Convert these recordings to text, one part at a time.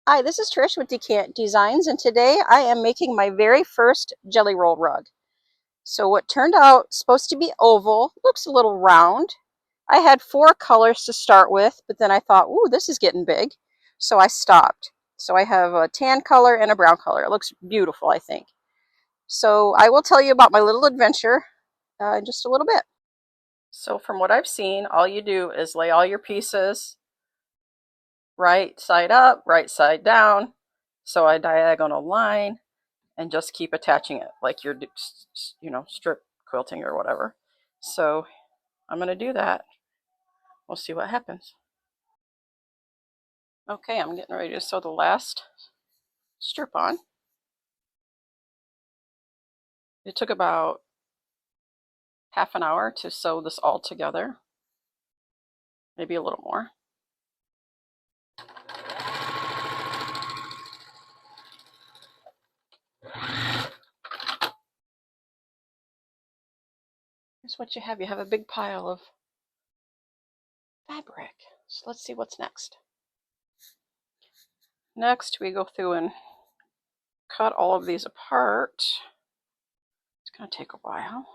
Hi, this is Trish with Decant Designs, and today I am making my very first jelly roll rug. So what turned out supposed to be oval, looks a little round. I had 4 colors to start with, but then I thought, ooh, this is getting big. So I stopped. So I have a tan color and a brown color. It looks beautiful, I think. So I will tell you about my little adventure in just a little bit. So from what I've seen, all you do is lay all your pieces right side up, right side down, so a diagonal line, and just keep attaching it like you're, strip quilting or whatever. So I'm going to do that. We'll see what happens. Okay, I'm getting ready to sew the last strip on. It took about half an hour to sew this all together, maybe a little more. Here's what you have. You have a big pile of fabric. So let's see what's next. Next, we go through and cut all of these apart. It's going to take a while.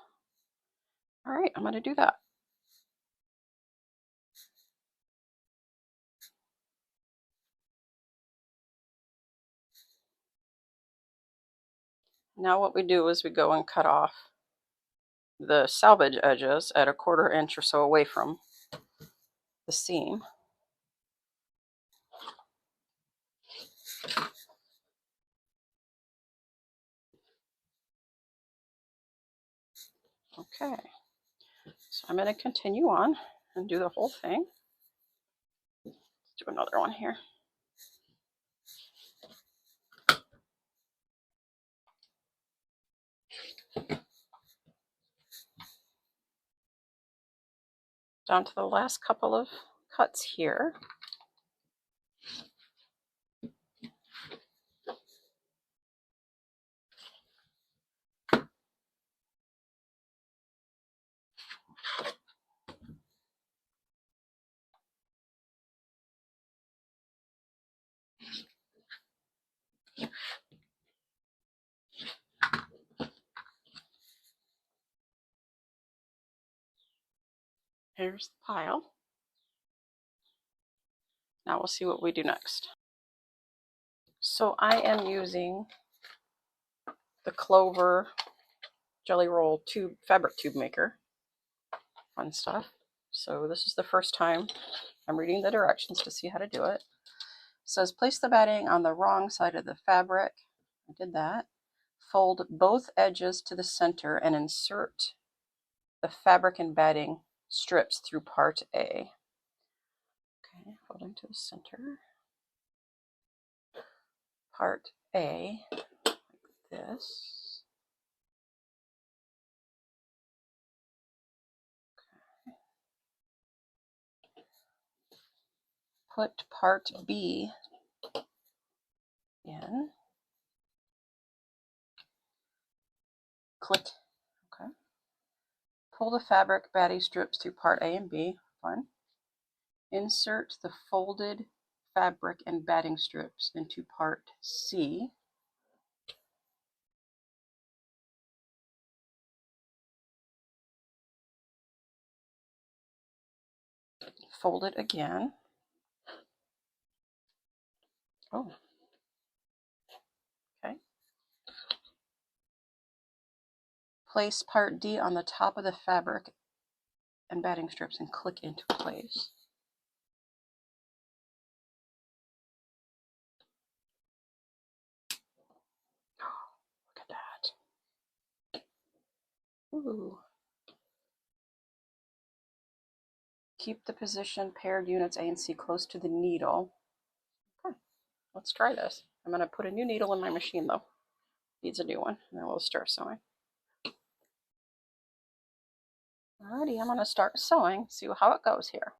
All right, I'm going to do that. Now what we do is we go and cut off the salvage edges at a 1/4 inch or so away from the seam. Okay, so I'm going to continue on and do the whole thing. Let's do another one here. Down to the last couple of cuts here. Here's the pile. Now we'll see what we do next. So I am using the Clover Jelly Roll tube fabric tube maker. Fun stuff. So this is the first time I'm reading the directions to see how to do it. It says place the batting on the wrong side of the fabric. I did that. Fold both edges to the center and insert the fabric and batting strips through part A. Okay, folding to the center. Part A, like this. Okay. Put part B in. Click. Okay. Pull the fabric batting strips through part A and B. Fun. Insert the folded fabric and batting strips into part C. Fold it again. Oh. Okay. Place part D on the top of the fabric and batting strips and click into place. Look at that. Ooh. Keep the position paired units A and C close to the needle. Okay, let's try this. I'm going to put a new needle in my machine though. Needs a new one, and then we'll start sewing. Alrighty, I'm going to start sewing, see how it goes here.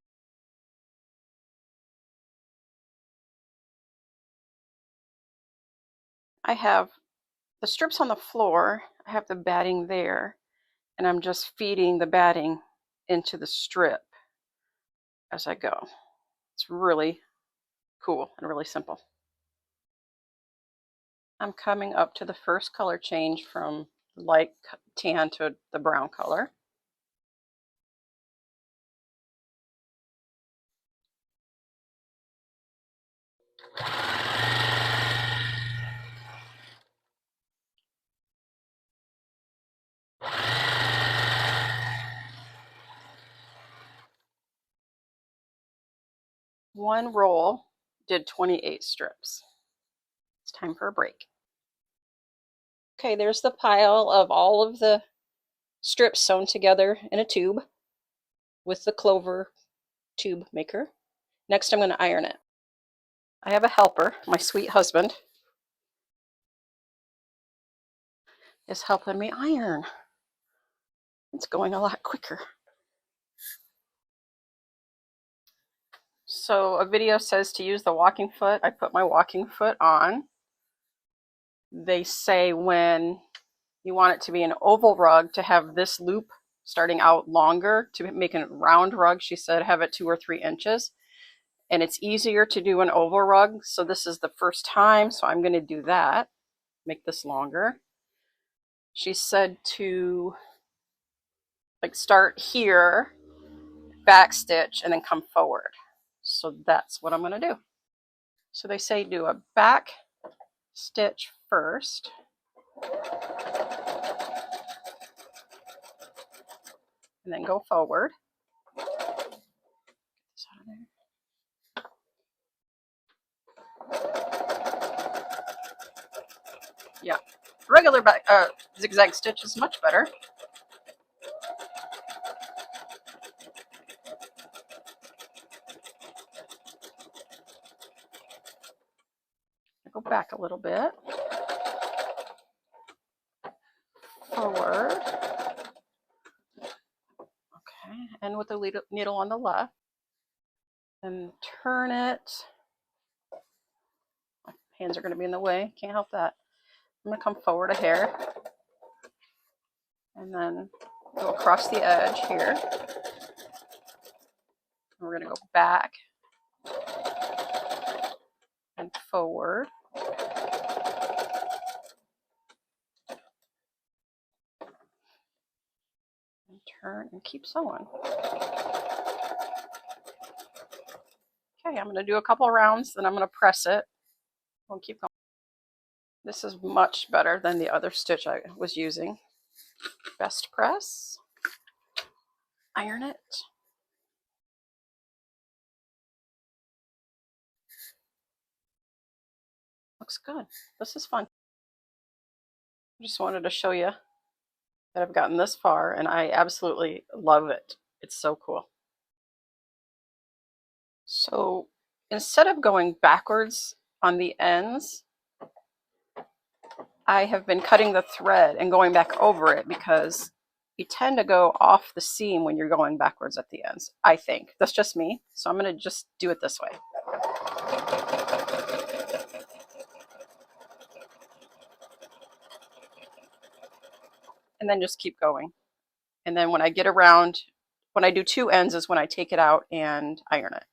I have the strips on the floor, I have the batting there, and I'm just feeding the batting into the strip as I go. It's really cool and really simple. I'm coming up to the first color change from light tan to the brown color. One roll did 28 strips. It's time for a break. Okay, there's the pile of all of the strips sewn together in a tube with the clover tube maker. Next, I'm going to iron it. I have a helper. My sweet husband is helping me iron. It's going a lot quicker. So a video says to use the walking foot. I put my walking foot on. They say when you want it to be an oval rug to have this loop starting out longer to make a round rug. She said have it 2 or 3 inches. And it's easier to do an oval rug. So this is the first time. So I'm going to do that. Make this longer. She said to like start here, back stitch, and then come forward. So that's what I'm going to do. So they say do a back stitch first. And then go forward. Yeah, regular back, zigzag stitch is much better. Go back a little bit. Forward. Okay, and with the needle on the left. And turn it. My hands are going to be in the way. Can't help that. I'm going to come forward a hair. And then go across the edge here. And we're going to go back and forward. And turn and keep sewing. Okay, I'm going to do a couple rounds, then I'm going to press it. We'll keep going. This is much better than the other stitch I was using. Best press. Iron it. Looks good. This is fun. I just wanted to show you that I've gotten this far and I absolutely love it. It's so cool. So instead of going backwards on the ends, I have been cutting the thread and going back over it because you tend to go off the seam when you're going backwards at the ends, I think. That's just me. So I'm going to just do it this way. And then just keep going. And then when I get around, when I do 2 ends is when I take it out and iron it.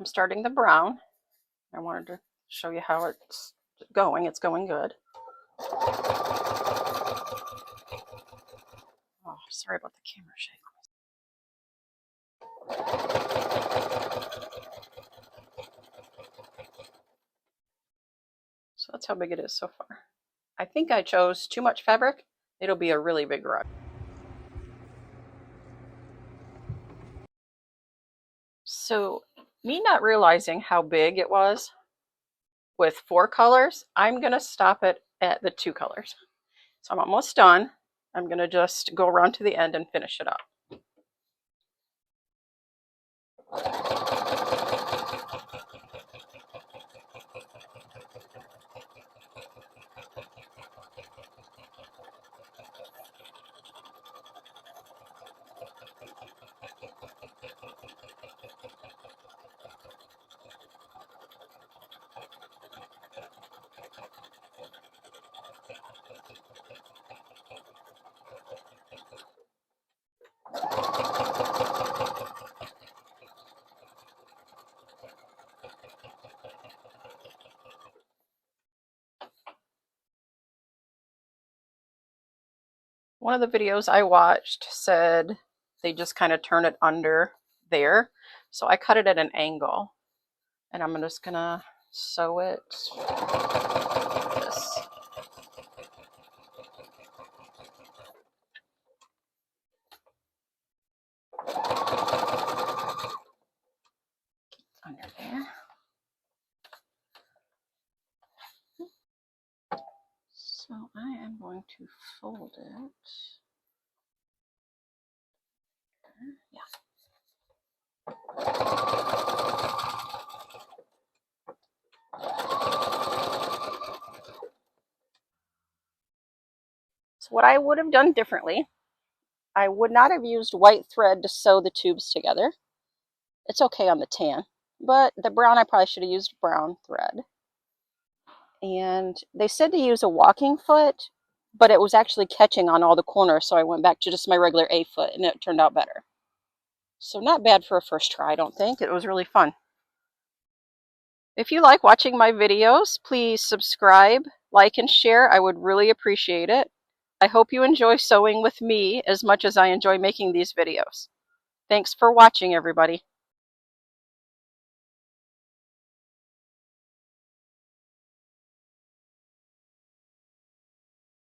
I'm starting the brown. I wanted to show you how it's going. It's going good. Oh, sorry about the camera shake. So that's how big it is so far. I think I chose too much fabric. It'll be a really big rug. So me not realizing how big it was with 4 colors, I'm going to stop it at the 2 colors. So I'm almost done. I'm going to just go around to the end and finish it up. one of the videos I watched said they just kind of turn it under there. So I cut it at an angle, and I'm just gonna sew it like this. Under there. So I am going to fold it. Yeah. So what I would have done differently, I would not have used white thread to sew the tubes together. It's okay on the tan, but the brown I probably should have used brown thread. And they said to use a walking foot, but it was actually catching on all the corners, so I went back to just my regular A foot, and it turned out better. So not bad for a first try, I don't think. It was really fun. If you like watching my videos, please subscribe, like, and share. I would really appreciate it. I hope you enjoy sewing with me as much as I enjoy making these videos. Thanks for watching, everybody.